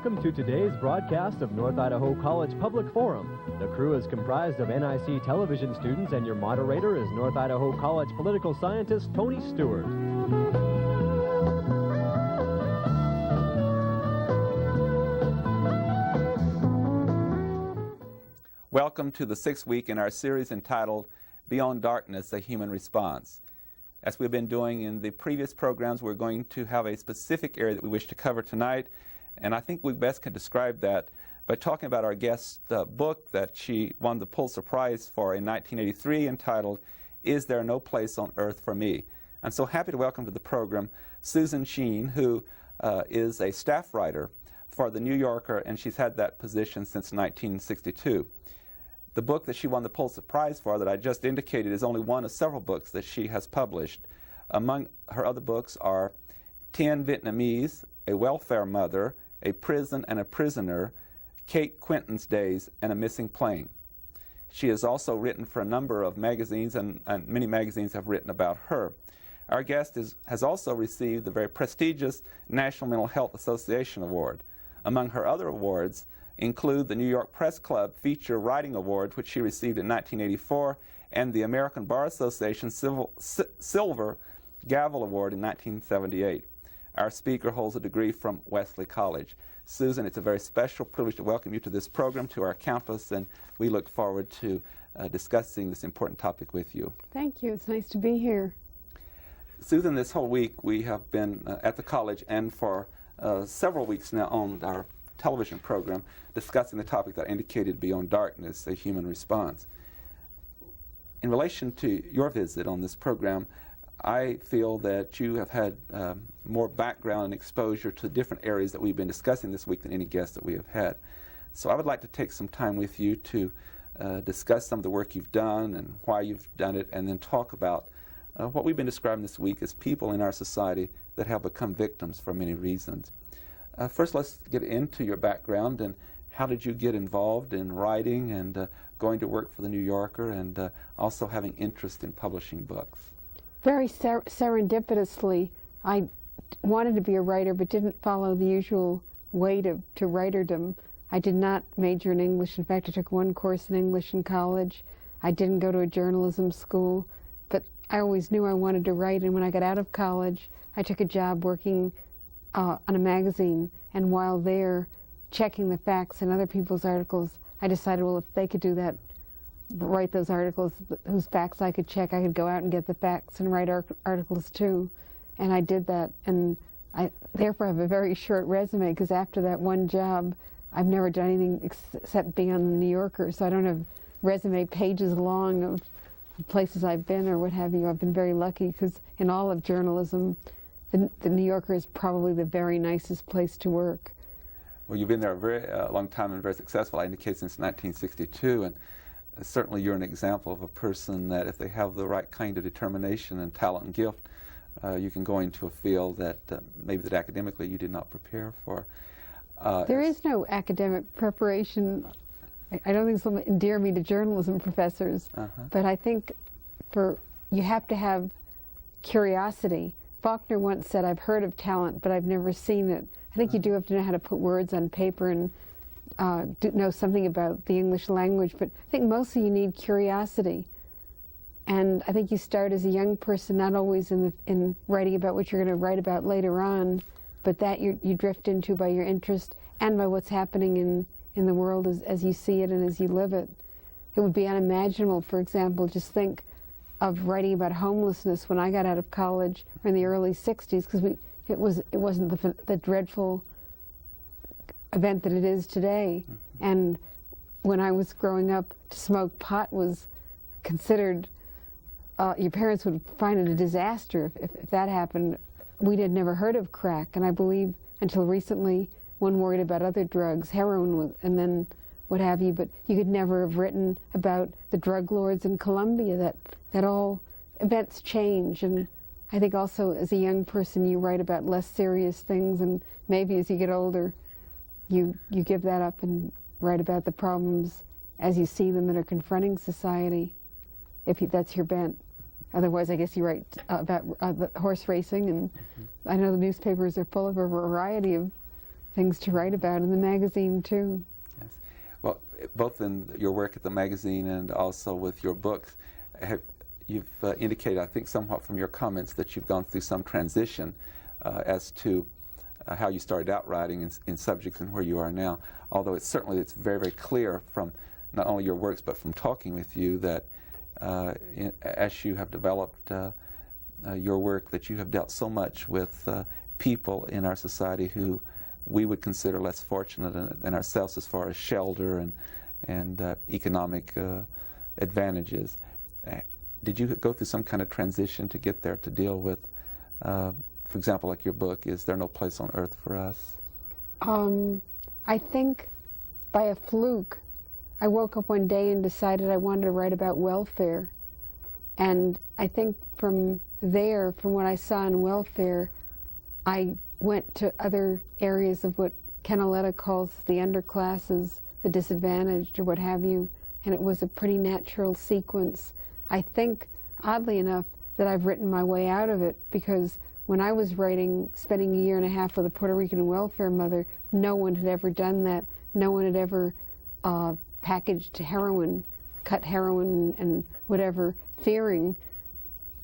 Welcome to today's broadcast of North Idaho College Public Forum. The crew is comprised of NIC television students, and your moderator is North Idaho College political scientist Tony Stewart. Welcome to the sixth week in our series entitled Beyond Darkness, A Human Response. As we've been doing in the previous programs, we're going to have a specific area that we wish to cover tonight, and I think we best can describe that by talking about our guest's book that she won the Pulitzer Prize for in 1983 entitled, Is There No Place on Earth for Me? I'm so happy to welcome to the program Susan Sheen, who is a staff writer for The New Yorker, and she's had that position since 1962. The book that she won the Pulitzer Prize for that I just indicated is only one of several books that she has published. Among her other books are 10 Vietnamese, A Welfare Mother, A Prison and a Prisoner, Kate Quinton's Days, and A Missing Plane. She has also written for a number of magazines, and many magazines have written about her. Our guest has also received the very prestigious National Mental Health Association Award. Among her other awards include the New York Press Club Feature Writing Award, which she received in 1984, and the American Bar Association Silver Gavel Award in 1978. Our speaker holds a degree from Wesley College. Susan, it's a very special privilege to welcome you to this program, to our campus, and we look forward to discussing this important topic with you. Thank you. It's nice to be here. Susan, this whole week we have been at the college and for several weeks now on our television program discussing the topic that I indicated, Beyond Darkness, A Human Response. In relation to your visit on this program, I feel that you have had more background and exposure to different areas that we've been discussing this week than any guest that we have had. So I would like to take some time with you to discuss some of the work you've done and why you've done it, and then talk about what we've been describing this week as people in our society that have become victims for many reasons. First, let's get into your background and how did you get involved in writing and going to work for The New Yorker and also having interest in publishing books? Very serendipitously, I wanted to be a writer but didn't follow the usual way to writerdom. I did not major in English. In fact, I took one course in English in college. I didn't go to a journalism school, but I always knew I wanted to write, and when I got out of college, I took a job working on a magazine, and while there checking the facts in other people's articles, I decided, well, if they could do that, write those articles whose facts I could check, I could go out and get the facts and write articles too. And I did that, and I therefore have a very short resume, because after that one job, I've never done anything except being on The New Yorker, so I don't have resume pages long of places I've been or what have you. I've been very lucky, because in all of journalism, the New Yorker is probably the very nicest place to work. Well, you've been there a very long time and very successful, I indicate, since 1962, and certainly you're an example of a person that if they have the right kind of determination and talent and gift, you can go into a field that maybe that academically you did not prepare for. There is no academic preparation. I don't think this will endear me to journalism professors, but I think you have to have curiosity. Faulkner once said, I've heard of talent, but I've never seen it. I think you do have to know how to put words on paper and know something about the English language, but I think mostly you need curiosity. And I think you start as a young person, not always in writing about what you're going to write about later on, but that you drift into by your interest and by what's happening in the world as you see it and as you live it. It would be unimaginable, for example, just think of writing about homelessness when I got out of college in the early 60s, because it wasn't the dreadful event that it is today. And when I was growing up, to smoke pot was considered, your parents would find it a disaster if that happened. We had never heard of crack, and I believe until recently one worried about other drugs, heroin, and then what have you, but you could never have written about the drug lords in Colombia. That all events change, and I think also as a young person you write about less serious things, and maybe as you get older you give that up and write about the problems as you see them that are confronting society, if that's your bent. Otherwise, I guess you write about the horse racing, and I know the newspapers are full of a variety of things to write about in the magazine too. Yes. Well, both in your work at the magazine and also with your books, you've indicated, I think somewhat from your comments, that you've gone through some transition as to how you started out writing in subjects and where you are now. Although it's very, very clear from not only your works but from talking with you that as you have developed your work, that you have dealt so much with people in our society who we would consider less fortunate than ourselves as far as shelter and economic advantages. Did you go through some kind of transition to get there, to deal with, for example, like your book, Is There No Place on Earth for Us? I think by a fluke, I woke up one day and decided I wanted to write about welfare. And I think from there, from what I saw in welfare, I went to other areas of what Canaletta calls the underclasses, the disadvantaged, or what have you, and it was a pretty natural sequence. I think, oddly enough, that I've written my way out of it, because when I was writing, spending a year and a half with a Puerto Rican welfare mother, no one had ever done that. No one had ever packaged heroin, cut heroin and whatever, fearing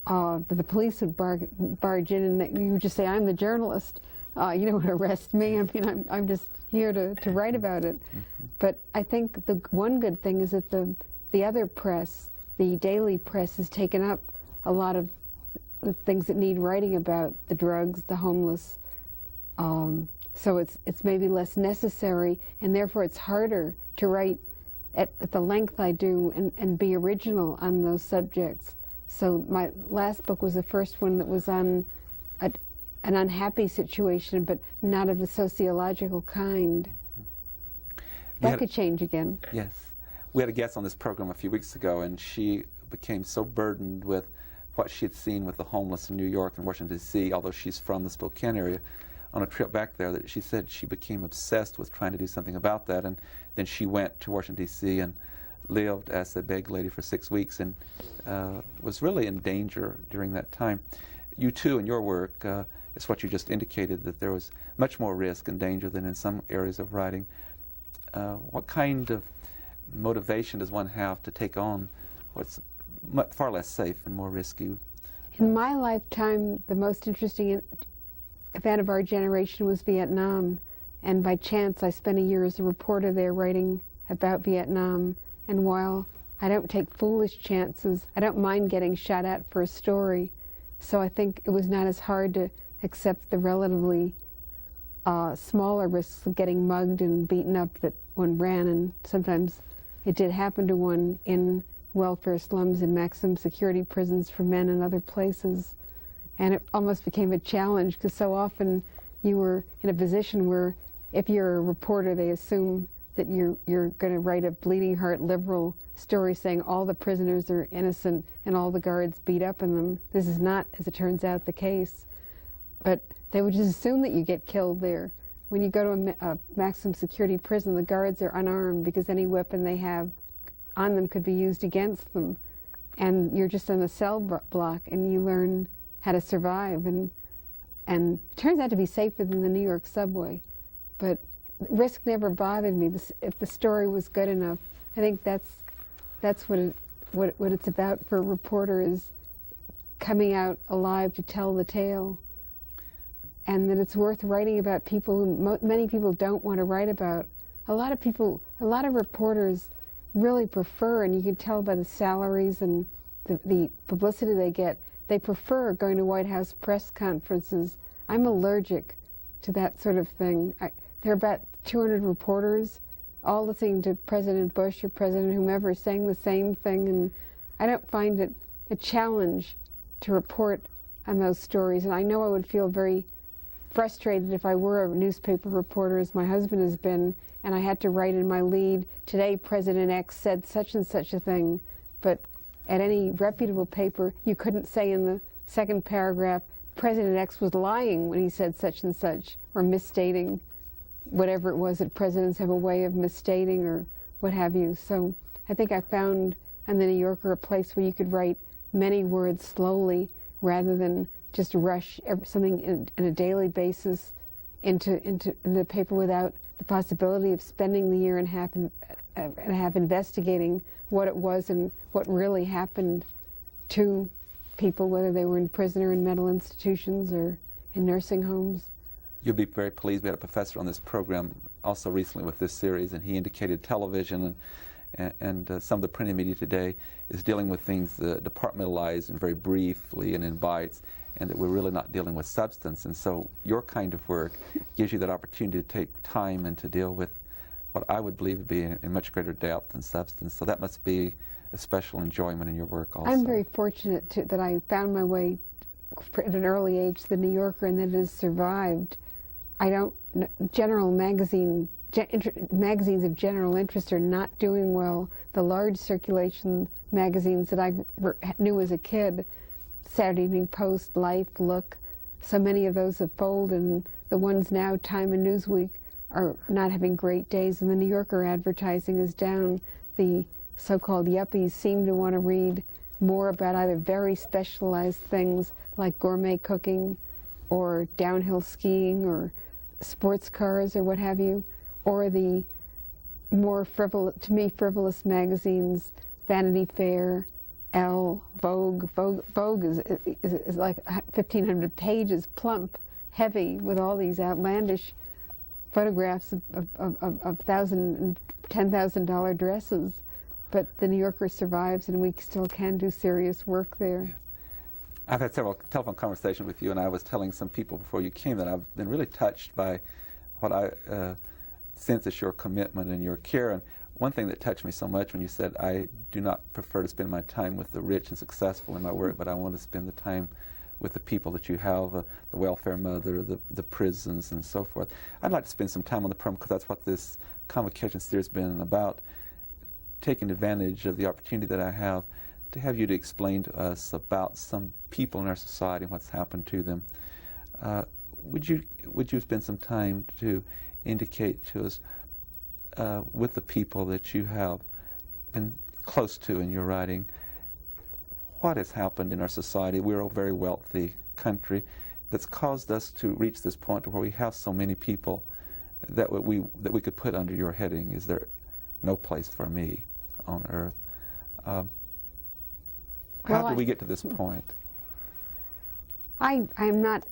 that the police would barge in and that you would just say, I'm the journalist. You don't want to arrest me. I mean, I'm just here to write about it. Mm-hmm. But I think the one good thing is that the other press, the daily press, has taken up a lot of the things that need writing about, the drugs, the homeless. So it's maybe less necessary, and therefore it's harder to write at the length I do and be original on those subjects. So my last book was the first one that was on an unhappy situation, but not of the sociological kind. That could change again. Yes. We had a guest on this program a few weeks ago, and she became so burdened with what she had seen with the homeless in New York and Washington, D.C., although she's from the Spokane area, on a trip back there, that she said she became obsessed with trying to do something about that. And then she went to Washington, D.C. and lived as a beg lady for 6 weeks and was really in danger during that time. You too, in your work, it's what you just indicated, that there was much more risk and danger than in some areas of writing. What kind of motivation does one have to take on what's far less safe and more risky? In my lifetime, the most interesting event of our generation was Vietnam, and by chance I spent a year as a reporter there writing about Vietnam. And while I don't take foolish chances, I don't mind getting shot at for a story, so I think it was not as hard to accept the relatively smaller risks of getting mugged and beaten up that one ran, and sometimes it did happen to one in welfare slums and maximum security prisons for men and other places. And it almost became a challenge, because so often you were in a position where if you're a reporter, they assume that you're going to write a bleeding heart liberal story saying all the prisoners are innocent and all the guards beat up in them. This is not, as it turns out, the case. But they would just assume that you get killed there. When you go to a maximum security prison, the guards are unarmed because any weapon they have on them could be used against them. And you're just on a cell block and you learn how to survive. And it turns out to be safer than the New York subway. But risk never bothered me. If the story was good enough, I think that's what it's about for a reporter, is coming out alive to tell the tale. And that it's worth writing about people who many people don't want to write about. A lot of reporters really prefer, and you can tell by the salaries and the publicity they get, they prefer going to White House press conferences. I'm allergic to that sort of thing. There are about 200 reporters all listening to President Bush or President whomever saying the same thing, and I don't find it a challenge to report on those stories. And I know I would feel very frustrated if I were a newspaper reporter, as my husband has been, and I had to write in my lead, today President X said such and such a thing. But at any reputable paper, you couldn't say in the second paragraph, President X was lying when he said such and such, or misstating whatever it was that presidents have a way of misstating or what have you. So I think I found in the New Yorker a place where you could write many words slowly rather than just rush something in a daily basis into the paper without the possibility of spending the year and a half investigating what it was and what really happened to people, whether they were in prison or in mental institutions or in nursing homes. You'll be very pleased. We had a professor on this program also recently with this series, and he indicated television and some of the printed media today is dealing with things departmentalized and very briefly and in bites, and that we're really not dealing with substance. And so your kind of work gives you that opportunity to take time and to deal with what I would believe would be in much greater depth and substance. So that must be a special enjoyment in your work also. I'm very fortunate that I found my way at an early age to the New Yorker and that it has survived. Magazines of general interest are not doing well. The large circulation magazines that I knew as a kid, Saturday Evening Post, Life, Look, so many of those have folded, and the ones now, Time and Newsweek, are not having great days, and the New Yorker advertising is down. The so-called yuppies seem to want to read more about either very specialized things like gourmet cooking or downhill skiing or sports cars or what have you, or the more frivolous magazines, Vanity Fair, Elle, Vogue. Vogue is like 1,500 pages, plump, heavy, with all these outlandish photographs of $1,000 and $10,000 dresses. But the New Yorker survives, and we still can do serious work there. Yeah. I've had several telephone conversations with you, and I was telling some people before you came that I've been really touched by what I sense is your commitment and your care. And one thing that touched me so much when you said, I do not prefer to spend my time with the rich and successful in my work, but I want to spend the time with the people that you have, the welfare mother, the prisons, and so forth. I'd like to spend some time on the program because that's what this convocation series has been about, taking advantage of the opportunity that I have to have you to explain to us about some people in our society and what's happened to them. Would you spend some time to indicate to us with the people that you have been close to in your writing, what has happened in our society? We're a very wealthy country that's caused us to reach this point where we have so many people that we could put under your heading, is there no place for me on earth? How did we get to this point? I'm not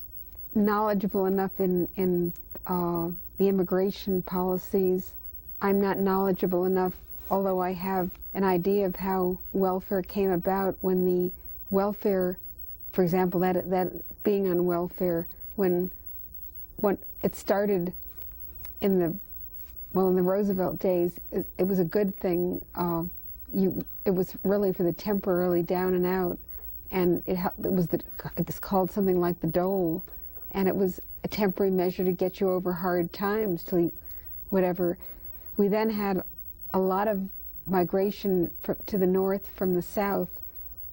knowledgeable enough in the immigration policies. I'm not knowledgeable enough, although I have an idea of how welfare came about, when the welfare, for example, that being on welfare, when it started in the Roosevelt days, it was a good thing. It was really for the temporarily down and out, and it's called something like the dole, and it was a temporary measure to get you over hard times till whatever. We then had a lot of migration to the north from the south,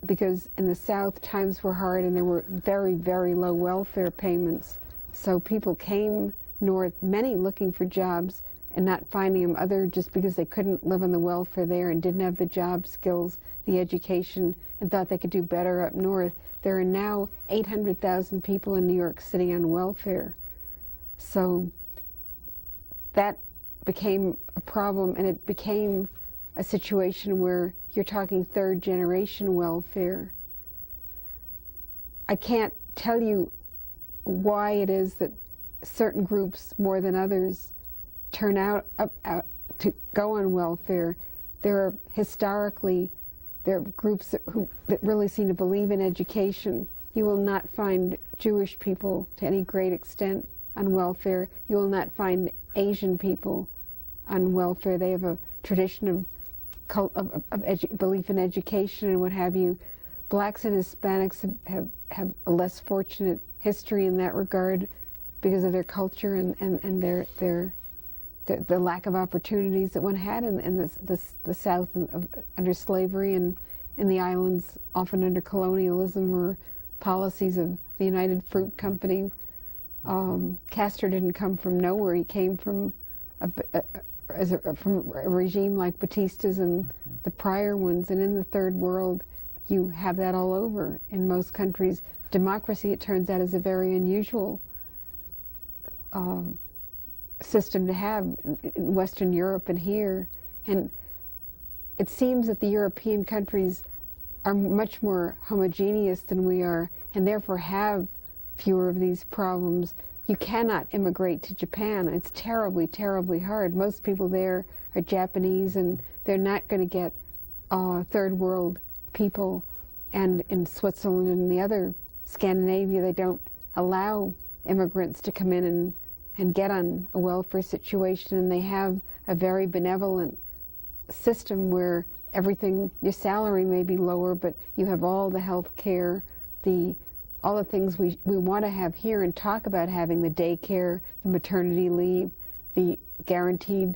because in the south times were hard and there were very, very low welfare payments. So people came north, many looking for jobs and not finding them, just because they couldn't live on the welfare there and didn't have the job skills, the education, and thought they could do better up north. There are now 800,000 people in New York sitting on welfare. So that became a problem, and it became a situation where you're talking third generation welfare. I can't tell you why it is that certain groups more than others turn out to go on welfare. There are groups that really seem to believe in education. You will not find Jewish people to any great extent on welfare. You will not find Asian people on welfare. They have a tradition of belief in education and what have you. Blacks and Hispanics have a less fortunate history in that regard because of their culture and the lack of opportunities that one had in the South under slavery, and in the islands often under colonialism or policies of the United Fruit Company. Castro didn't come from nowhere. He came from from a regime like Batista's and the prior ones. And in the third world, you have that all over. In most countries, democracy, it turns out, is a very unusual system to have in Western Europe and here. And it seems that the European countries are much more homogeneous than we are, and therefore have fewer of these problems. You cannot immigrate to Japan. It's terribly, terribly hard. Most people there are Japanese, and they're not going to get third world people. And in Switzerland and the other Scandinavia, they don't allow immigrants to come in and get on a welfare situation, and they have a very benevolent system where everything, your salary may be lower, but you have all the health care, all the things we want to have here and talk about having, the daycare, the maternity leave, the guaranteed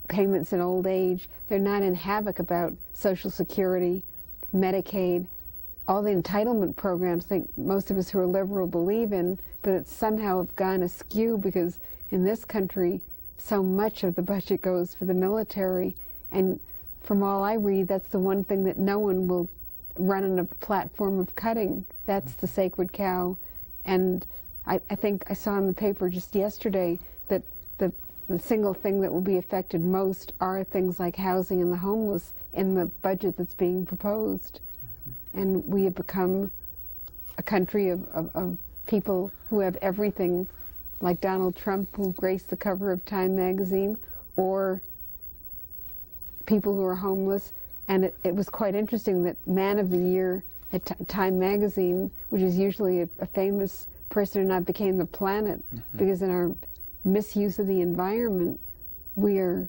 payments in old age. They're not in havoc about Social Security, Medicaid, all the entitlement programs I think most of us who are liberal believe in, but it somehow have gone askew because in this country so much of the budget goes for the military, and from all I read, that's the one thing that no one will run on a platform of cutting. That's the sacred cow. And I think I saw in the paper just yesterday that the single thing that will be affected most are things like housing and the homeless in the budget that's being proposed. And we have become a country of people who have everything, like Donald Trump, who graced the cover of Time magazine, or people who are homeless. And it was quite interesting that Man of the Year at Time magazine, which is usually a famous person or not, became The Planet, because in our misuse of the environment, we are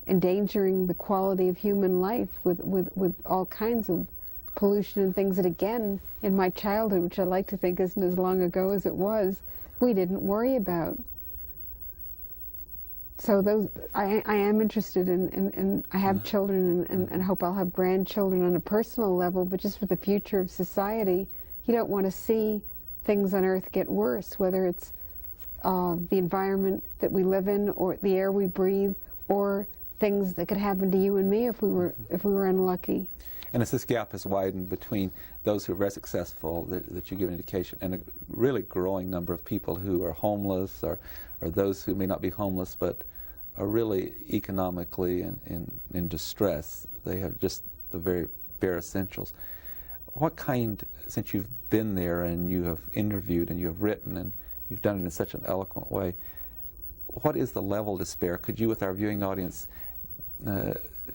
endangering the quality of human life with all kinds of pollution and things that, again, in my childhood, which I like to think isn't as long ago as it was, we didn't worry about. So those, I am interested in I have children and hope I'll have grandchildren on a personal level, but just for the future of society, you don't want to see things on Earth get worse, whether it's the environment that we live in, or the air we breathe, or things that could happen to you and me if we were unlucky. And as this gap has widened between those who are very successful, that you give an indication, and a really growing number of people who are homeless, or those who may not be homeless but are really economically in distress. They have just the very bare essentials. What kind, since you've been there and you have interviewed and you have written and you've done it in such an eloquent way, what is the level of despair? Could you, with our viewing audience,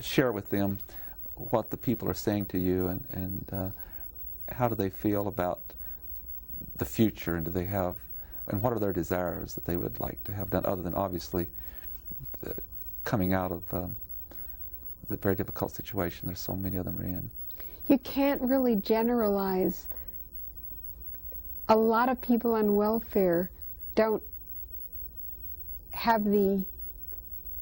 share with them what the people are saying to you, and how do they feel about the future, and do they have, and what are their desires that they would like to have done, other than obviously coming out of the very difficult situation there's so many of them are in? You can't really generalize. A lot of people on welfare don't have the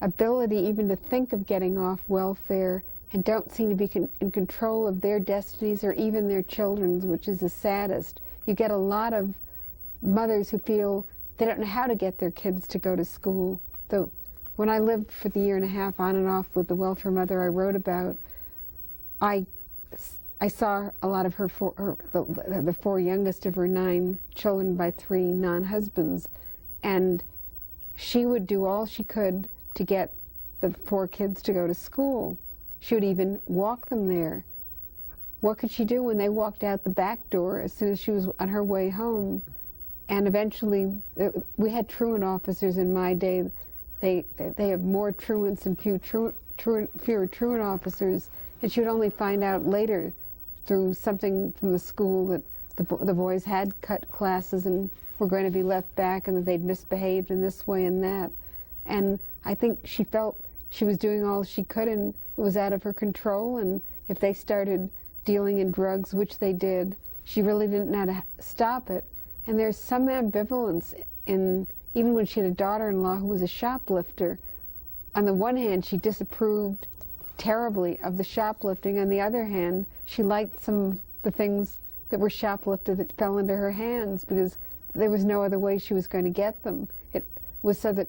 ability even to think of getting off welfare, and don't seem to be in control of their destinies or even their children's, which is the saddest. You get a lot of mothers who feel they don't know how to get their kids to go to school. When I lived for the year and a half on and off with the welfare mother I wrote about, I saw a lot of the four youngest of her 9 children by 3 non-husbands, and she would do all she could to get the 4 kids to go to school. She would even walk them there. What could she do when they walked out the back door as soon as she was on her way home? And eventually, we had truant officers in my day. They have more truants and fewer truant officers, and she would only find out later through something from the school that the boys had cut classes and were going to be left back, and that they'd misbehaved in this way and that. And I think she felt she was doing all she could, and it was out of her control, and if they started dealing in drugs, which they did, she really didn't know how to stop it. And there's some ambivalence in, even when she had a daughter-in-law who was a shoplifter. On the one hand, she disapproved terribly of the shoplifting. On the other hand, she liked some of the things that were shoplifted that fell into her hands, because there was no other way she was going to get them. It was so that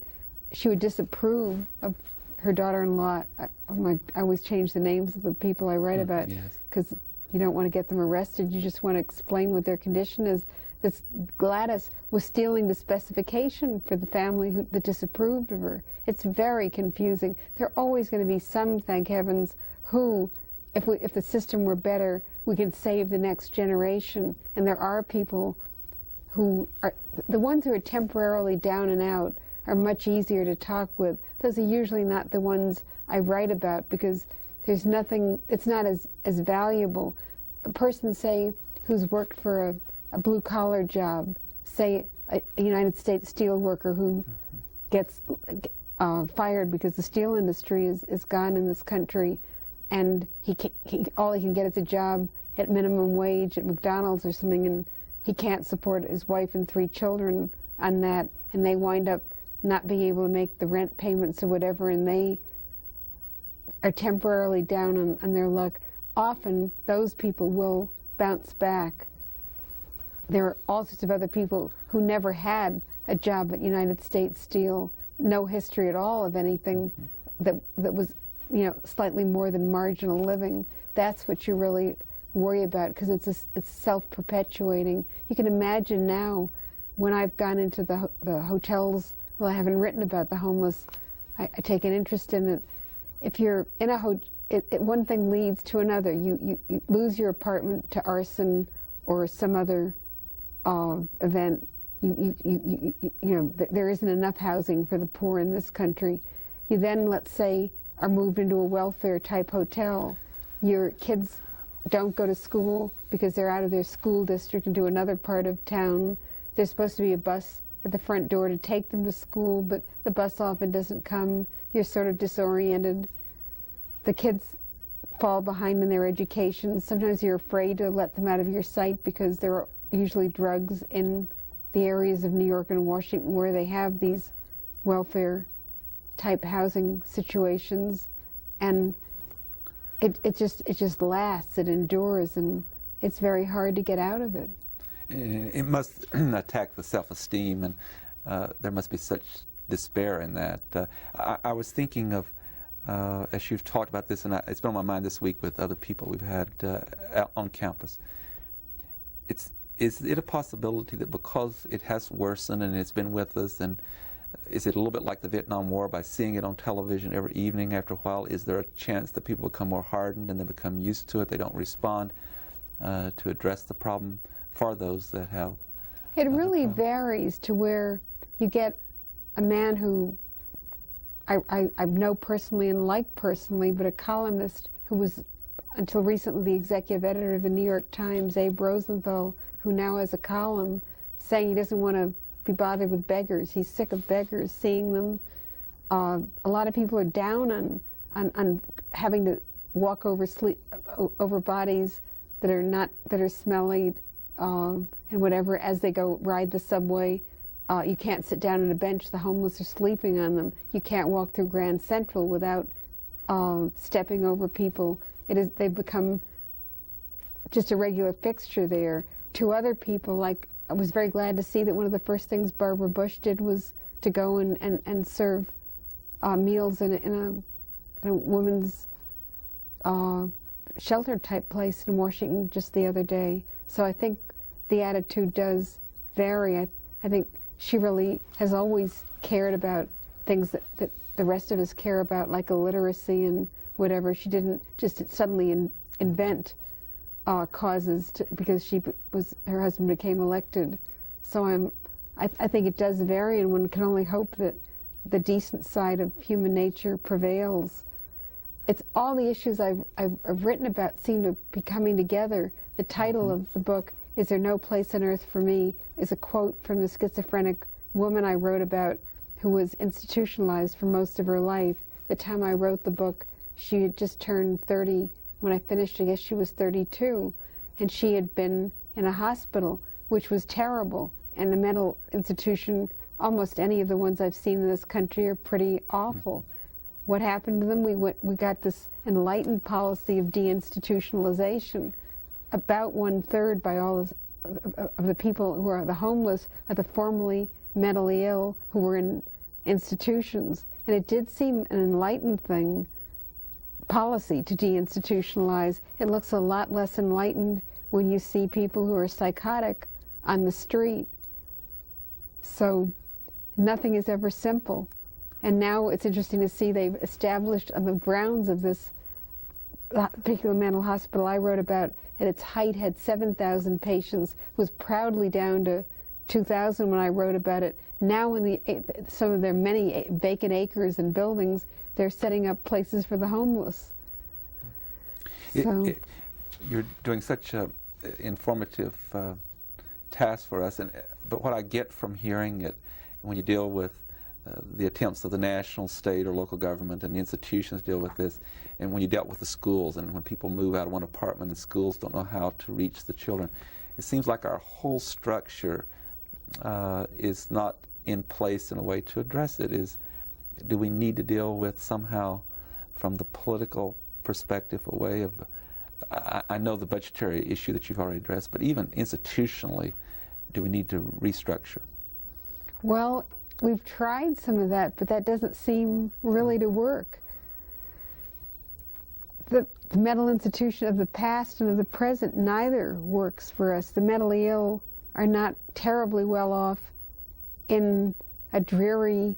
she would disapprove of her daughter-in-law. I always change the names of the people I write about, because you don't want to get them arrested. You just want to explain what their condition is. this Gladys was stealing the specification for the family that disapproved of her. It's very confusing. There are always going to be some, thank heavens, who, if the system were better, we could save the next generation. And there are people who are, the ones who are temporarily down and out are much easier to talk with. Those are usually not the ones I write about, because there's nothing, it's not as valuable. A person, say, who's worked for a blue-collar job, say a United States steel worker who gets fired because the steel industry is gone in this country, and all he can get is a job at minimum wage at McDonald's or something, and he can't support his wife and 3 children on that, and they wind up not being able to make the rent payments or whatever, and they are temporarily down on their luck. Often those people will bounce back. There are all sorts of other people who never had a job at United States Steel, no history at all of anything that was, you know, slightly more than marginal living. That's what you really worry about, because it's self-perpetuating. You can imagine now, when I've gone into the hotels, well, I haven't written about the homeless, I take an interest in it. If you're in a hotel, one thing leads to another. You lose your apartment to arson or some other event. You know, there isn't enough housing for the poor in this country. You then, let's say, are moved into a welfare type hotel. Your kids don't go to school because they're out of their school district into another part of town. There's supposed to be a bus at the front door to take them to school, but the bus often doesn't come. You're sort of disoriented. The kids fall behind in their education. Sometimes you're afraid to let them out of your sight because there are usually drugs in the areas of New York and Washington where they have these welfare type housing situations, and it just lasts, it endures, and it's very hard to get out of it. It must attack the self-esteem, and there must be such despair in that. I was thinking of, as you've talked about this, and it's been on my mind this week with other people we've had out on campus. Is it a possibility that because it has worsened and it's been with us, and is it a little bit like the Vietnam War, by seeing it on television every evening after a while, is there a chance that people become more hardened and they become used to it, they don't respond to address the problem for those that have? It really varies to where you get a man who I know personally and like personally, but a columnist who was until recently the executive editor of the New York Times, Abe Rosenthal, who now has a column saying he doesn't want to be bothered with beggars. He's sick of beggars, seeing them. A lot of people are down on having to walk over bodies that are smelly and whatever as they go ride the subway. You can't sit down on a bench. The homeless are sleeping on them. You can't walk through Grand Central without stepping over people. They've become just a regular fixture there. To other people, like, I was very glad to see that one of the first things Barbara Bush did was to go and serve meals in a women's shelter type place in Washington just the other day. So I think the attitude does vary. I think she really has always cared about things that the rest of us care about, like illiteracy and whatever. She didn't just suddenly invent causes because her husband became elected. So I think it does vary, and one can only hope that the decent side of human nature prevails. It's all the issues I've written about seem to be coming together. The title of the book, Is There No Place on Earth for Me, is a quote from the schizophrenic woman I wrote about who was institutionalized for most of her life. The time I wrote the book, she had just turned 30. When I finished, I guess she was 32, and she had been in a hospital, which was terrible, and a mental institution. Almost any of the ones I've seen in this country are pretty awful. What happened to them? We got this enlightened policy of deinstitutionalization. About 1/3 by all of the people who are the homeless are the formerly mentally ill who were in institutions, and it did seem an enlightened policy to deinstitutionalize. It looks a lot less enlightened when you see people who are psychotic on the street. So nothing is ever simple. And now it's interesting to see they've established on the grounds of this particular mental hospital I wrote about, at its height had 7,000 patients, was proudly down to 2,000 when I wrote about it. Now in some of their many vacant acres and buildings, they're setting up places for the homeless. You're doing such an informative task for us, but what I get from hearing it, when you deal with the attempts of the national, state, or local government and the institutions deal with this, and when you dealt with the schools, and when people move out of one apartment and schools don't know how to reach the children, it seems like our whole structure is not in place in a way to address it. Do we need to deal with somehow, from the political perspective, a way of, I know the budgetary issue that you've already addressed, but even institutionally, do we need to restructure? Well, we've tried some of that, but that doesn't seem really to work. The mental institution of the past and of the present, neither works for us. The mentally ill are not terribly well off in a dreary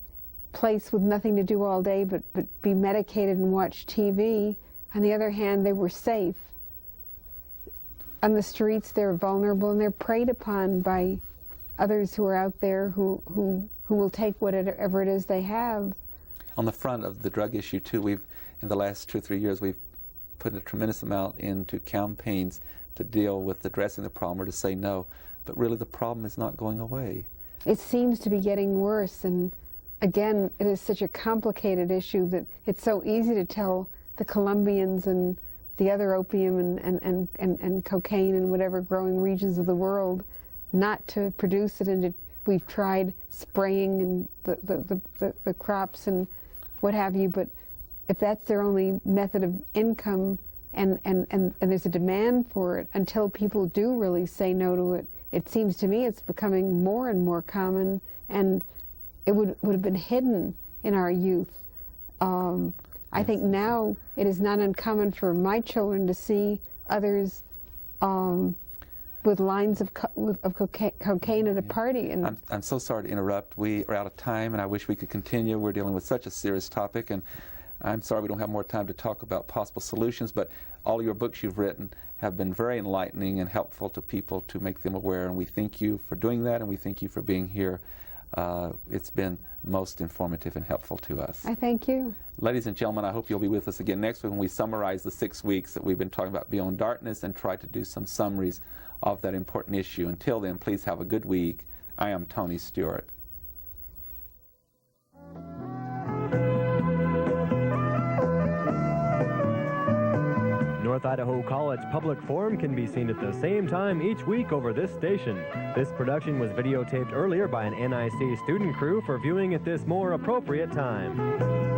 place with nothing to do all day but be medicated and watch TV. On the other hand, they were safe. On the streets, they're vulnerable and they're preyed upon by others who are out there who will take whatever it is they have. On the front of the drug issue, too, in the last 2 or 3 years, we've put a tremendous amount into campaigns to deal with addressing the problem or to say no. But really, the problem is not going away. It seems to be getting worse, and again, it is such a complicated issue that it's so easy to tell the Colombians and the other opium and cocaine and whatever growing regions of the world not to produce it. And we've tried spraying and the crops and what have you, but if that's their only method of income and there's a demand for it, until people do really say no to it, it seems to me it's becoming more and more common, and it would have been hidden in our youth. I think now it is not uncommon for my children to see others with lines of cocaine at a party. And I'm so sorry to interrupt. We are out of time, and I wish we could continue. We're dealing with such a serious topic, and I'm sorry we don't have more time to talk about possible solutions, but all your books you've written have been very enlightening and helpful to people to make them aware, and we thank you for doing that, and we thank you for being here. It's been most informative and helpful to us. I thank you. Ladies and gentlemen, I hope you'll be with us again next week when we summarize the 6 weeks that we've been talking about Beyond Darkness and try to do some summaries of that important issue. Until then, please have a good week. I am Tony Stewart. North Idaho College Public Forum can be seen at the same time each week over this station. This production was videotaped earlier by an NIC student crew for viewing at this more appropriate time.